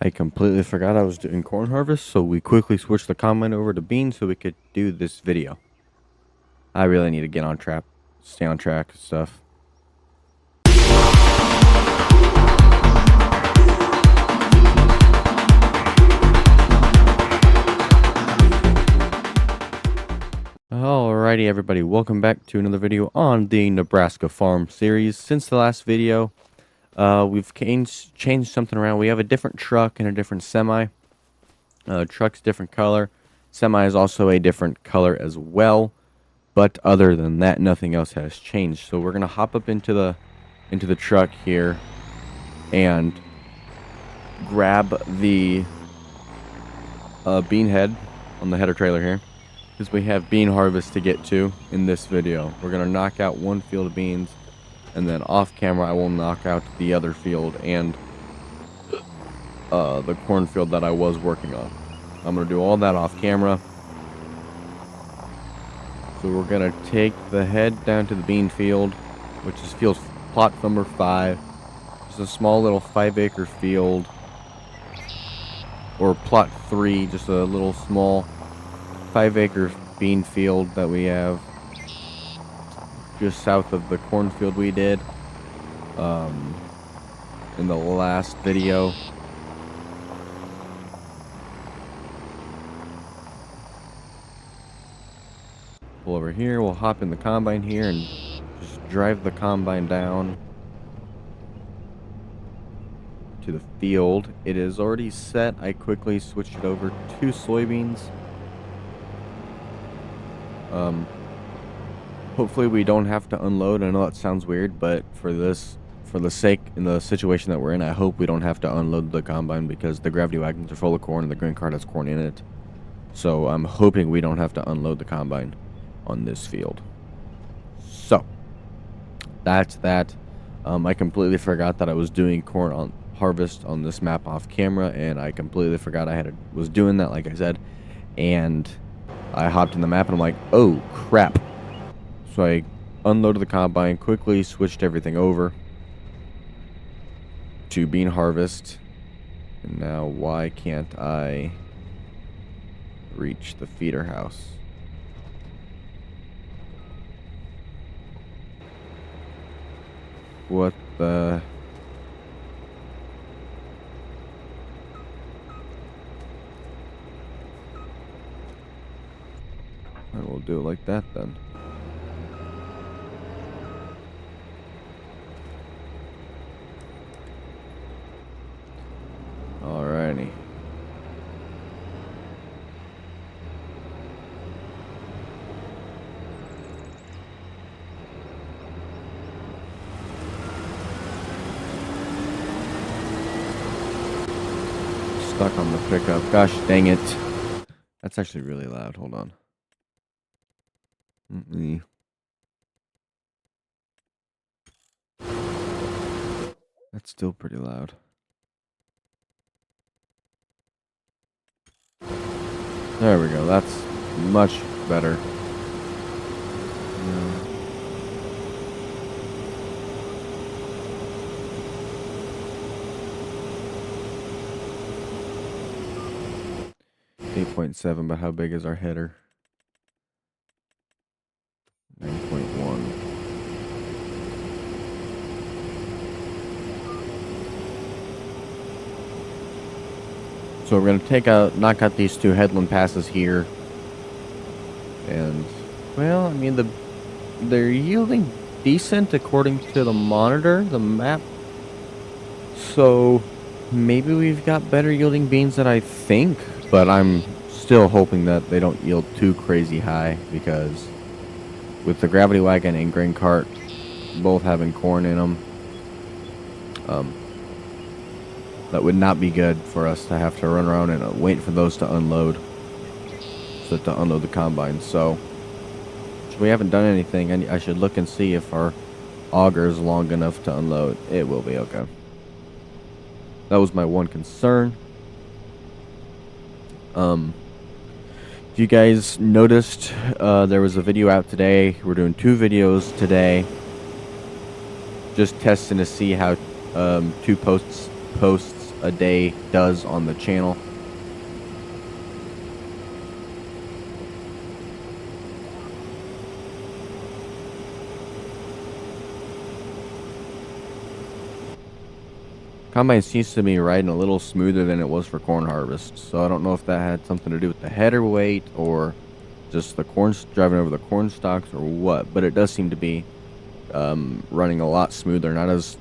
I completely forgot I was doing corn harvest, so we quickly switched the combine over to beans so we could do this video. I really need to get on track, stay on track and stuff. Alrighty everybody, welcome back to another video on the Nebraska farm series. Since the last video, we've changed something around. We have a different truck and a different semi. Truck's different color. Semi is also a different color as well. But other than that, nothing else has changed. So we're gonna hop up into the truck here and grab the bean head on the header trailer here, because we have bean harvest to get to in this video. We're gonna knock out one field of beans, and then off camera I will knock out the other field and the cornfield that I was working on. I'm gonna do all that off camera. So we're gonna take the head down to the bean field, which is field plot number 5. It's a small little 5-acre field, or plot 3, just a little small 5-acre bean field that we have just south of the cornfield we did in the last video. Pull over here, we'll hop in the combine here and just drive the combine down to the field. It is already set. I quickly switched it over to soybeans. Hopefully we don't have to unload. I know that sounds weird, but for the sake in the situation that we're in, I hope we don't have to unload the combine, because the gravity wagons are full of corn and the grain cart has corn in it. So I'm hoping we don't have to unload the combine on this field. So that's that. I completely forgot that I was doing corn on harvest on this map off camera, and I completely forgot I was doing that, like I said, and I hopped in the map and I'm like, oh crap. So I unloaded the combine, quickly switched everything over to bean harvest, and now why can't I reach the feeder house? What the... I will do it like that then. Alrighty. Stuck on the pickup. Gosh dang it. That's actually really loud. Hold on. That's still pretty loud. There we go. That's much better. Yeah. 8.7, but how big is our header? 9.1. So we're gonna knock out these 2 headland passes here, and well, I mean they're yielding decent according to the monitor, the map. So maybe we've got better yielding beans than I think, but I'm still hoping that they don't yield too crazy high, because with the gravity wagon and grain cart both having corn in them, that would not be good for us to have to run around and wait for those to unload. So to unload the combine. So we haven't done anything. I should look and see if our auger is long enough to unload. It will be okay. That was my one concern. If you guys noticed, there was a video out today. We're doing 2 videos today, just testing to see how 2 posts a day does on the channel. Combine seems to be riding a little smoother than it was for corn harvest, so I don't know if that had something to do with the header weight or just the corn driving over the corn stalks or what, but it does seem to be running a lot smoother, not as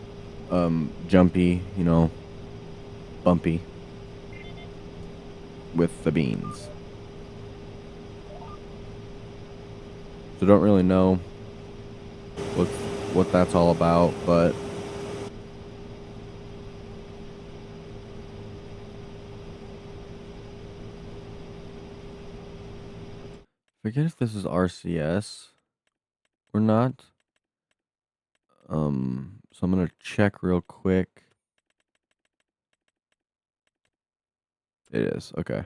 jumpy, bumpy with the beans. So don't really know what that's all about, but forget if this is RCS or not. So I'm gonna check real quick. It is, okay.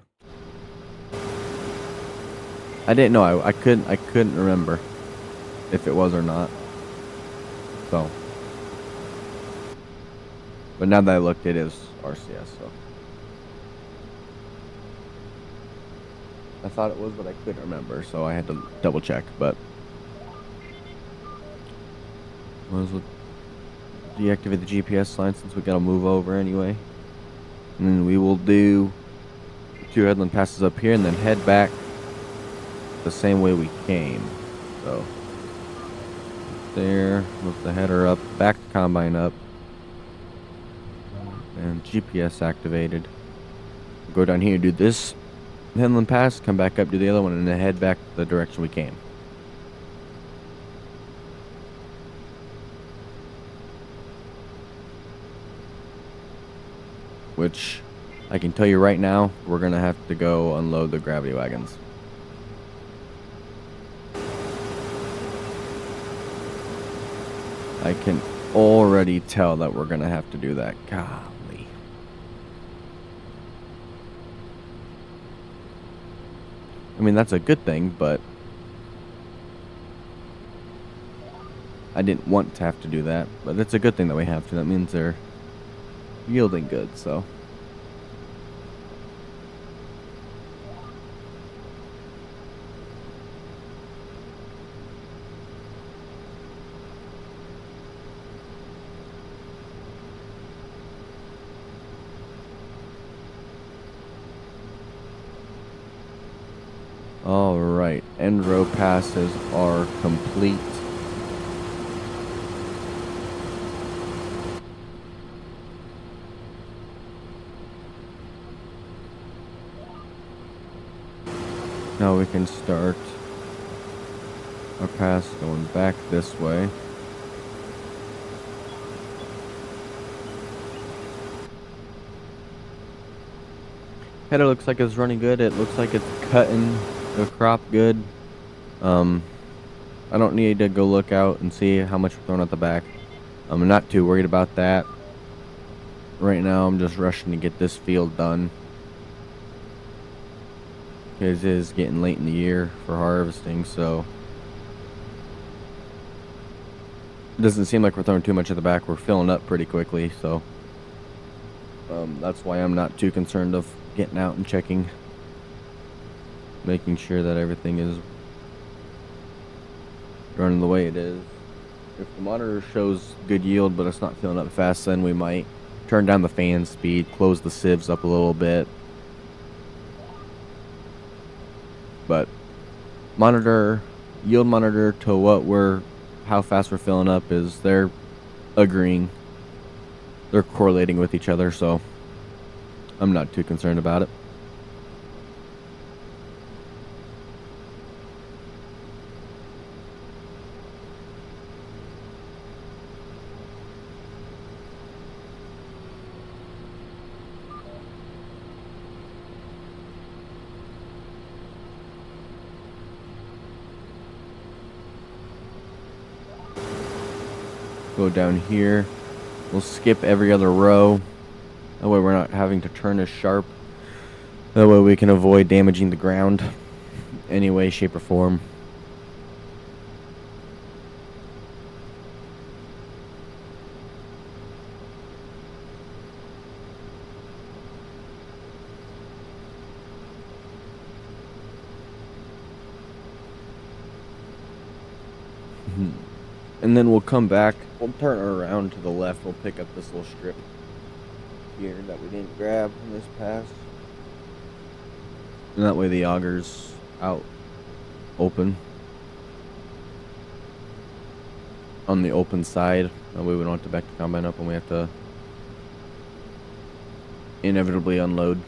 I didn't know. I couldn't remember if it was or not. So, but now that I looked, it is RCS. So I thought it was, but I couldn't remember, so I had to double check. But might as well deactivate the GPS line since we gotta move over anyway, and then we will do 2 headland passes up here and then head back the same way we came. So there, lift the header up, back the combine up, and GPS activated. Go down here, do this headland pass, come back up, do the other one, and then head back the direction we came. Which I can tell you right now, we're gonna have to go unload the gravity wagons. I can already tell that we're gonna have to do that. Golly. I mean, that's a good thing, but I didn't want to have to do that. But it's a good thing that we have to. That means they're yielding good, so. Alright, end row passes are complete. Now we can start our pass going back this way. Header looks like it's running good. It looks like it's cutting the crop good. I don't need to go look out and see how much we're throwing at the back. I'm not too worried about that. Right now I'm just rushing to get this field done. It is getting late in the year for harvesting, so it doesn't seem like we're throwing too much at the back. We're filling up pretty quickly, so that's why I'm not too concerned of getting out and checking, making sure that everything is running the way it is. If the monitor shows good yield but it's not filling up fast, then we might turn down the fan speed, close the sieves up a little bit. But yield monitor to how fast we're filling up is they're agreeing. They're correlating with each other, so I'm not too concerned about it. Go down here. We'll skip every other row. That way we're not having to turn as sharp. That way we can avoid damaging the ground any way, shape, or form. And then we'll come back. We'll turn around to the left. We'll pick up this little strip here that we didn't grab in this pass. And that way the auger's out open. On the open side. That way we don't have to back the combine up and we have to inevitably unload.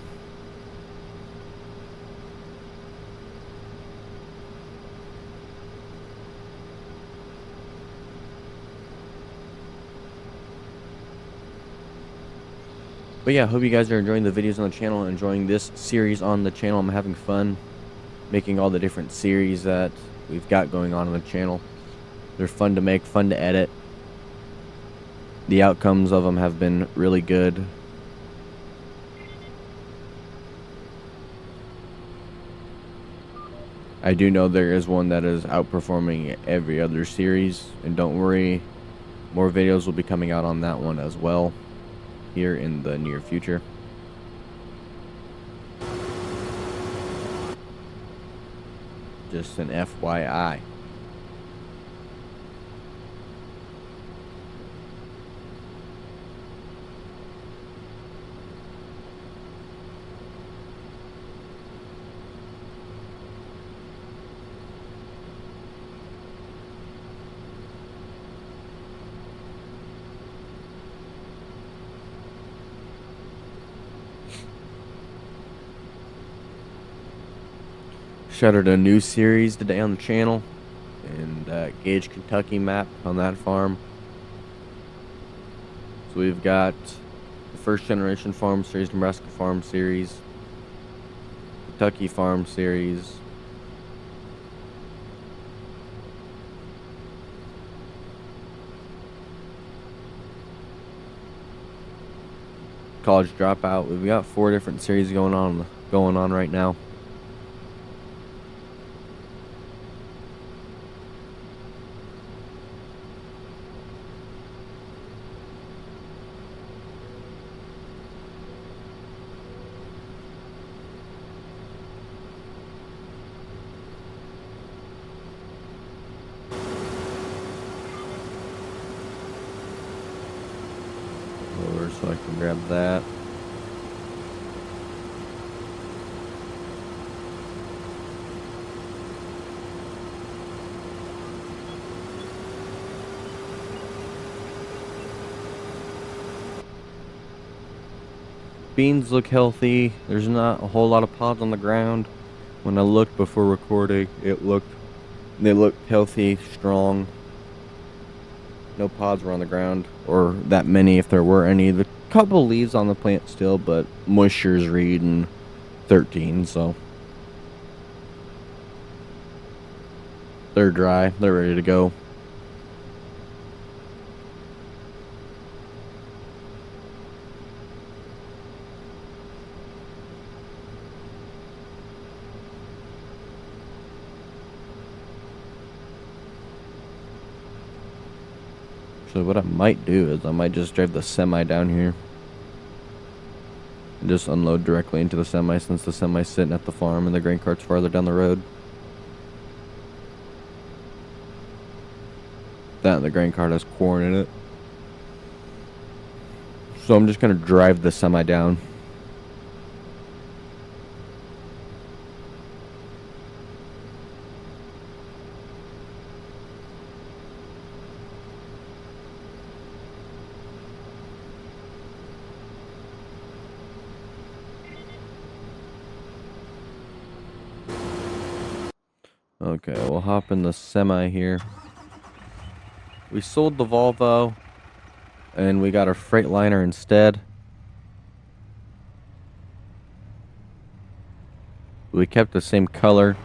But yeah, hope you guys are enjoying the videos on the channel, enjoying this series on the channel. I'm having fun making all the different series that we've got going on the channel. They're fun to make, fun to edit. The outcomes of them have been really good. I do know there is one that is outperforming every other series, and don't worry, more videos will be coming out on that one as well here in the near future. Just an FYI. Started a new series today on the channel, and Gage, Kentucky map on that farm. So we've got the first generation farm series, Nebraska farm series, Kentucky farm series, college dropout. We've got 4 different series going on right now. Over so I can grab that. Beans look healthy. There's not a whole lot of pods on the ground. When I looked before recording, they looked healthy, strong. No pods were on the ground, or that many if there were any. The couple leaves on the plant still, but moisture's reading 13, so they're dry. They're ready to go. So what I might do is I might just drive the semi down here and just unload directly into the semi, since the semi's sitting at the farm and the grain cart's farther down the road. That and the grain cart has corn in it. So I'm just gonna drive the semi down. Okay, we'll hop in the semi here. We sold the Volvo, and we got a Freightliner instead. We kept the same color.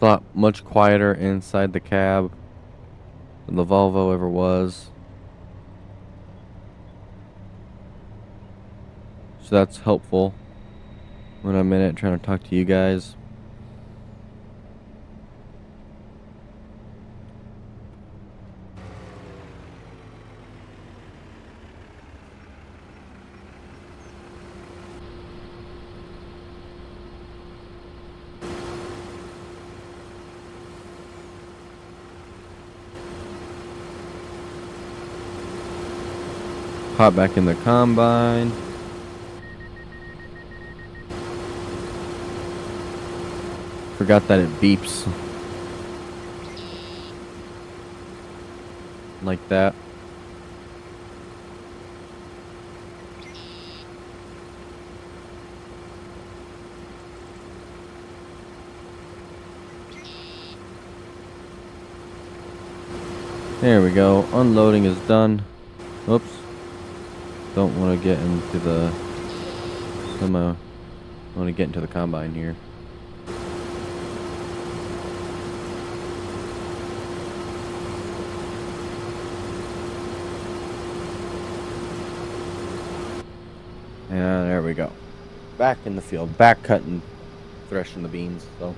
A lot much quieter inside the cab than the Volvo ever was. So that's helpful when I'm in it trying to talk to you guys. Hop back in the combine. Forgot that it beeps. Like that. There we go. Unloading is done. Oops. Don't want to get into the... I want to get into the combine here. Yeah, there we go. Back in the field. Back cutting, threshing the beans. So.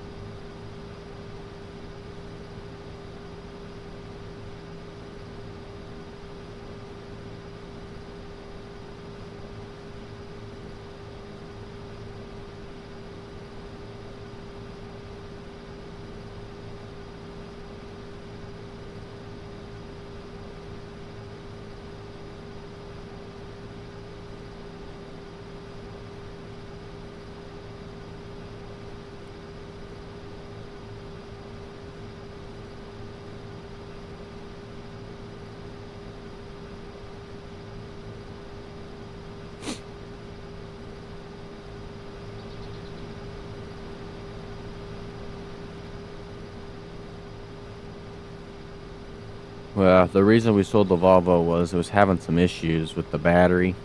Well, the reason we sold the Volvo was it was having some issues with the battery,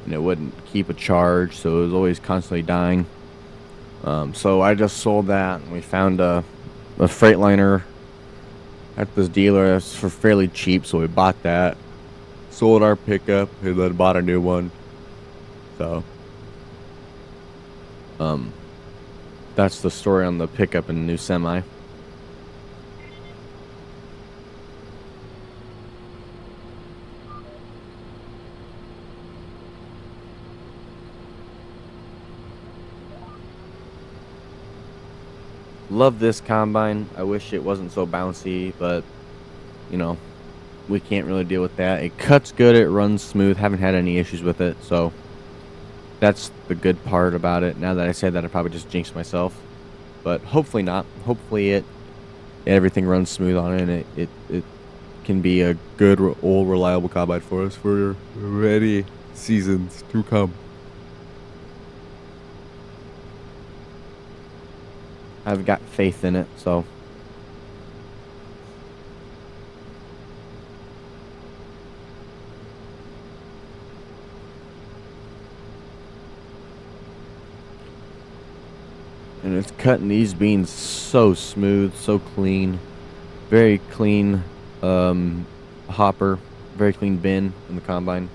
and it wouldn't keep a charge, so it was always constantly dying. So I just sold that, and we found a Freightliner at this dealer for fairly cheap, so we bought that, sold our pickup, and then bought a new one. So, that's the story on the pickup and the new semi. Love this combine. I wish it wasn't so bouncy, but, you know, we can't really deal with that. It cuts good, it runs smooth, haven't had any issues with it, so that's the good part about it. Now that I say that, I probably just jinxed myself, but hopefully not. Hopefully everything runs smooth on it, and it can be a good, old, reliable combine for us for many seasons to come. I've got faith in it, so. And it's cutting these beans so smooth, so clean. Very clean hopper. Very clean bin in the combine.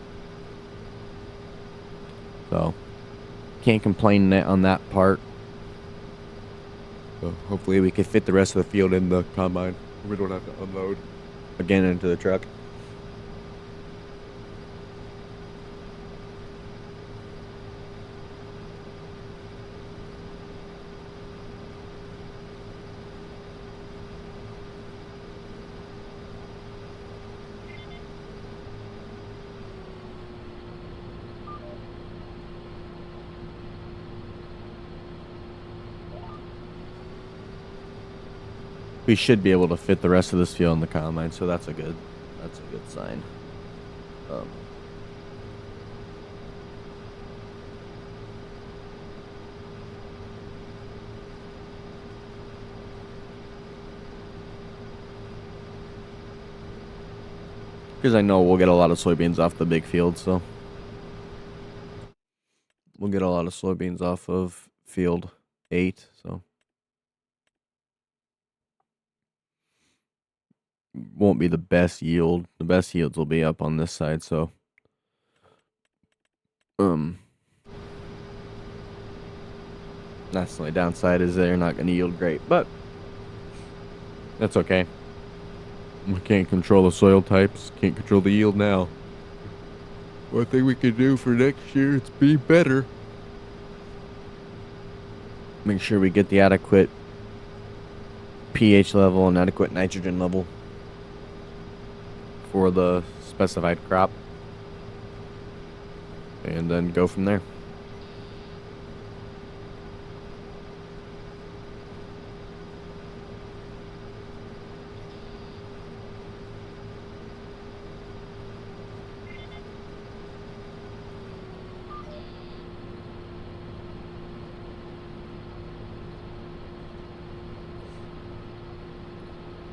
So, can't complain on that part. So hopefully we can fit the rest of the field in the combine. We don't have to unload again into the truck. We should be able to fit the rest of this field in the combine, so that's a good sign. Because I know we'll get a lot of soybeans off the big field, so we'll get a lot of soybeans off of field 8, so won't be the best yield. The best yields will be up on this side, so that's the only downside is they're not going to yield great, but that's okay. We can't control the soil types, can't control the yield now. One thing we can do for next year is be better. Make sure we get the adequate pH level and adequate nitrogen level for the specified crop. and then go from there.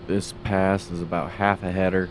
This pass is about half a header.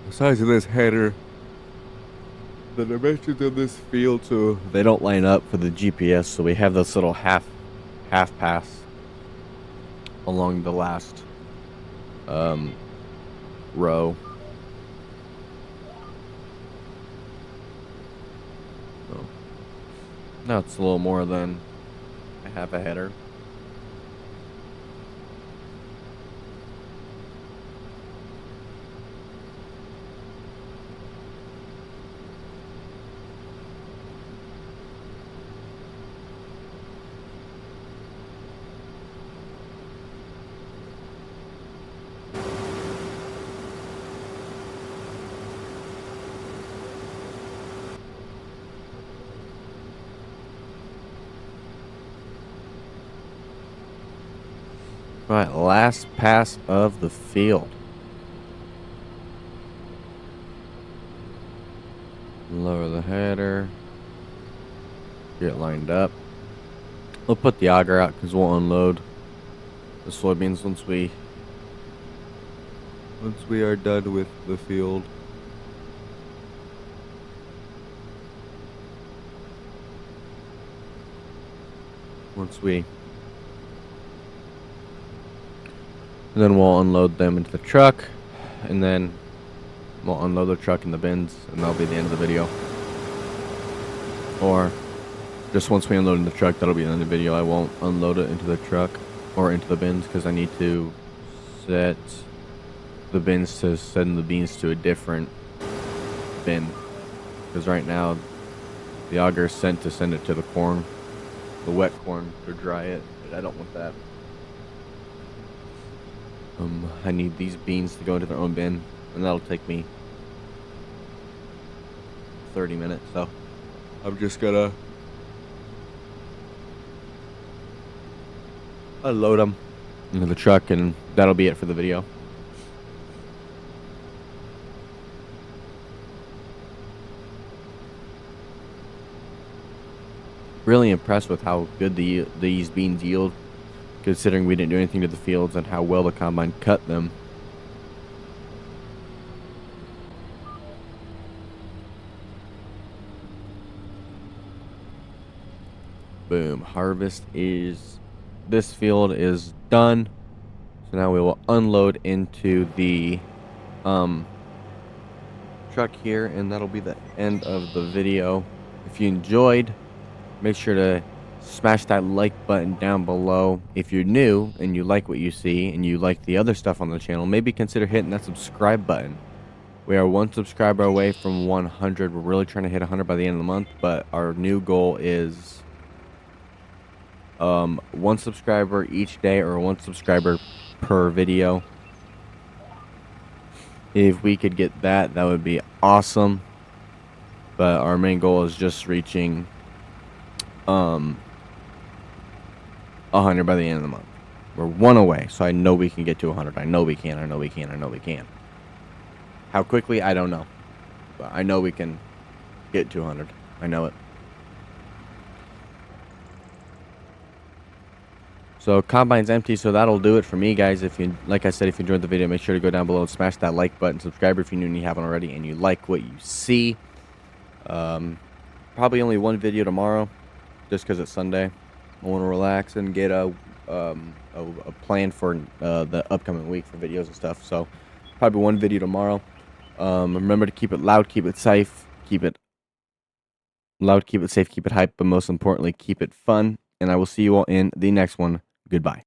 The size of this header, the dimensions of this field, so they don't line up for the GPS. So we have this little half pass along the last row. So now it's a little more than a half a header. All right, last pass of the field. Lower the header. Get lined up. We'll put the auger out because we'll unload the soybeans once we are done with the field. And then we'll unload them into the truck, and then we'll unload the truck in the bins, and that'll be the end of the video. Or just once we unload in the truck, that'll be the end of the video. I won't unload it into the truck or into the bins because I need to set the bins to send the beans to a different bin. Because right now, the auger is sent to send it to the corn, the wet corn, to dry it. But I don't want that. I need these beans to go into their own bin, and that'll take me 30 minutes. So I'm just gonna unload them into the truck, and that'll be it for the video. Really impressed with how good these beans yield, considering we didn't do anything to the fields, and how well the combine cut them. Boom. This field is done. So now we will unload into the truck here, and that'll be the end of the video. If you enjoyed, make sure to smash that like button down below. If you're new and you like what you see and you like the other stuff on the channel, maybe consider hitting that subscribe button. We are 1 subscriber away from 100. We're really trying to hit 100 by the end of the month, but our new goal is 1 subscriber each day, or 1 subscriber per video. If we could get that, that would be awesome. But our main goal is just reaching 100 by the end of the month. We're 1 away, so I know we can get to 100. I know we can. I know we can. I know we can. How quickly, I don't know, but I know we can get to 100. I know it. So combine's empty, so that'll do it for me, guys. If you, like I said, if you enjoyed the video, make sure to go down below and smash that like button. Subscribe if you're new and you haven't already, and you like what you see. Probably only 1 video tomorrow, just because it's Sunday. I want to relax and get a plan for the upcoming week for videos and stuff. So probably 1 video tomorrow. Remember to keep it loud, keep it safe, keep it loud, keep it safe, keep it hype, but most importantly, keep it fun. And I will see you all in the next one. Goodbye.